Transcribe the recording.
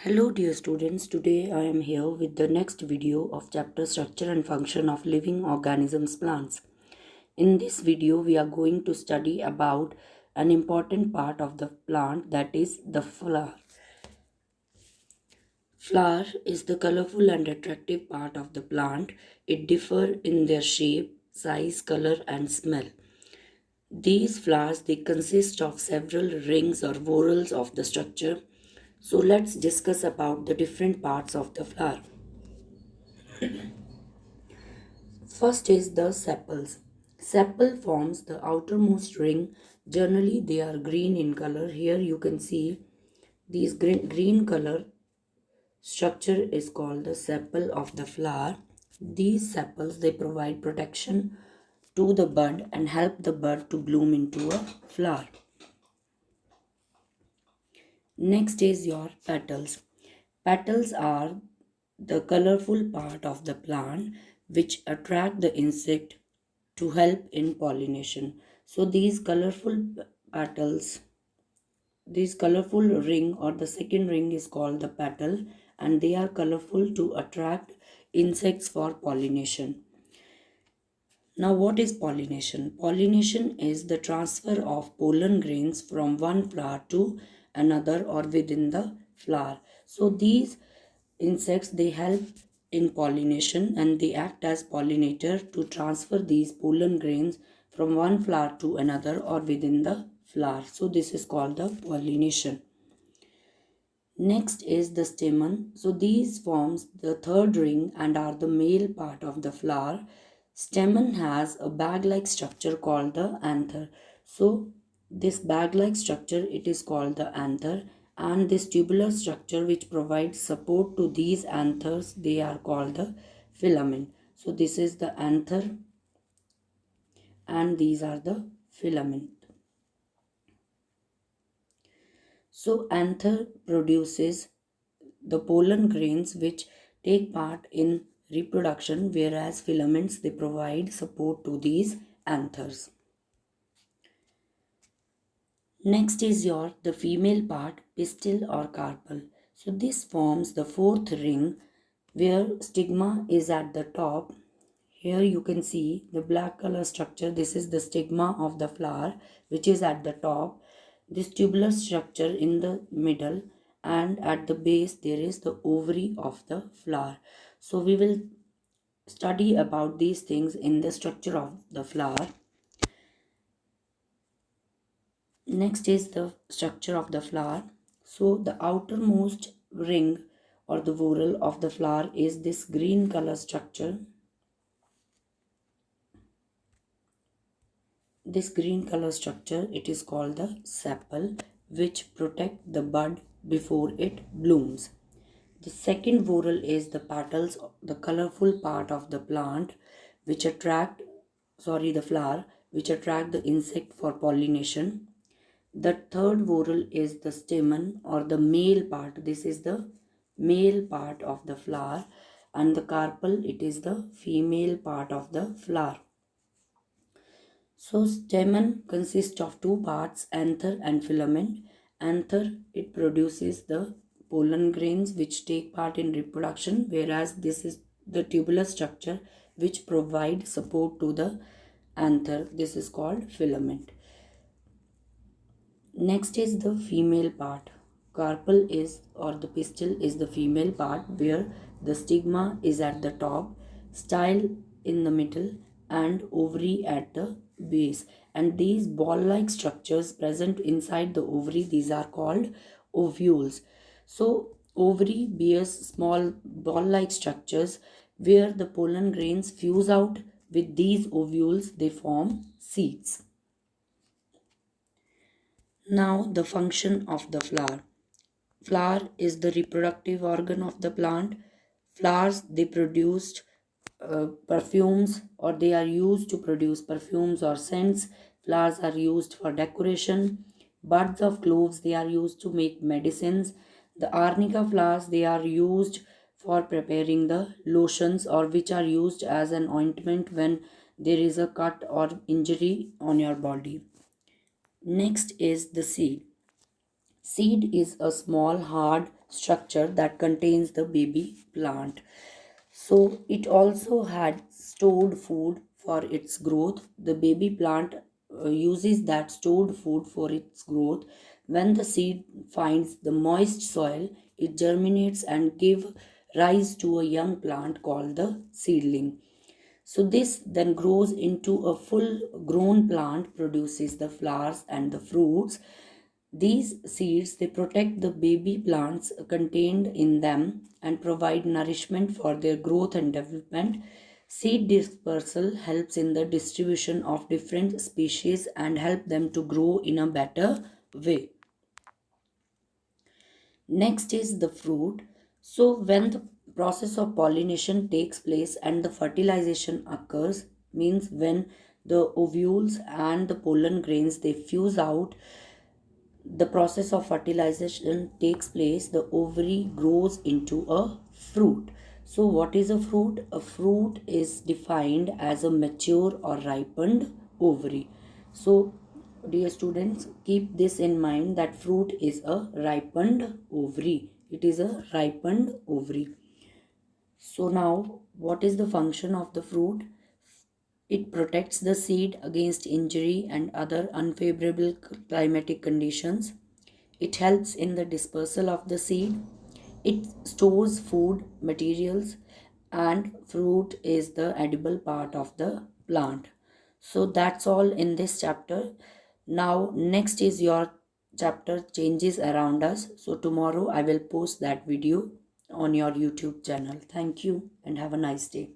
Hello dear students, today I am here with the next video of chapter Structure and Function of Living Organisms Plants. In this video we are going to study about an important part of the plant, that is the flower. Flower is the colorful and attractive part of the plant. It differs in their shape, size, color and smell. These flowers they consist of several rings or whorls of the structure. So let's discuss about the different parts of the flower. First is the sepals. Sepal forms the outermost ring. Generally they are green in color. Here you can see these green color structure is called the sepal of the flower. These sepals they provide protection to the bud and help the bud to bloom into a flower. Next is your petals. Petals are the colorful part of the plant which attract the insect to help in pollination. So these colorful petals, this colorful ring or the second ring is called the petal, and they are colorful to attract insects for pollination. Now what is pollination? Pollination is the transfer of pollen grains from one flower to another or within the flower. So these insects they help in pollination and they act as pollinator to transfer these pollen grains from one flower to another or within the flower. So this is called the pollination. Next is the stamen. So these forms the third ring and are the male part of the flower. Stamen has a bag-like structure called the anther. So this bag-like structure it is called the anther, and this tubular structure which provides support to these anthers they are called the filament. So this is the anther and these are the filament. So anther produces the pollen grains which take part in reproduction, whereas filaments they provide support to these anthers. Next is your the female part, pistil or carpel. So this forms the fourth ring where stigma is at the top. Here you can see the black color structure. This is the stigma of the flower which is at the top. This tubular structure in the middle, and at the base there is the ovary of the flower. So we will study about these things in the structure of the flower. Next is the structure of the flower. So the outermost ring or the whorl of the flower is this green color structure. This green color structure it is called the sepal, which protect the bud before it blooms. The second whorl is the petals, the colorful part of the plant which the flower which attract the insect for pollination. The third whorl is the stamen or the male part. This is the male part of the flower, and the carpel it is the female part of the flower. So stamen consists of two parts, anther and filament. Anther it produces the pollen grains which take part in reproduction, whereas this is the tubular structure which provide support to the anther. This is called filament. Next is the female part. Carpel is or the pistil is the female part where the stigma is at the top, style in the middle and ovary at the base, and these ball-like structures present inside the ovary these are called ovules. So ovary bears small ball-like structures where the pollen grains fuse out with these ovules, they form seeds. Now the function of the flower. Flower is the reproductive organ of the plant. Flowers they produce perfumes, or they are used to produce perfumes or scents. Flowers are used for decoration. Buds of cloves they are used to make medicines. The arnica flowers they are used for preparing the lotions, or which are used as an ointment when there is a cut or injury on your body. Next is the seed. Seed is a small, hard, structure that contains the baby plant. So it also had stored food for its growth. The baby plant uses that stored food for its growth. When the seed finds the moist soil, it germinates and give rise to a young plant called the seedling. So this then grows into a full grown plant, produces the flowers and the fruits. These seeds they protect the baby plants contained in them and provide nourishment for their growth and development. Seed dispersal helps in the distribution of different species and help them to grow in a better way. Next is the fruit. So, when the process of pollination takes place and the fertilization occurs, means when the ovules and the pollen grains they fuse out, the process of fertilization takes place, the ovary grows into a fruit. So, what is a fruit? A fruit is defined as a mature or ripened ovary. So, dear students, keep this in mind that fruit is a ripened ovary. It is a ripened ovary. So, now what is the function of the fruit? It protects the seed against injury and other unfavorable climatic conditions. It helps in the dispersal of the seed. It stores food materials, and fruit is the edible part of the plant. So that's all in this chapter. Now next is your chapter changes around us. So tomorrow I will post that video on your YouTube channel. Thank you and have a nice day.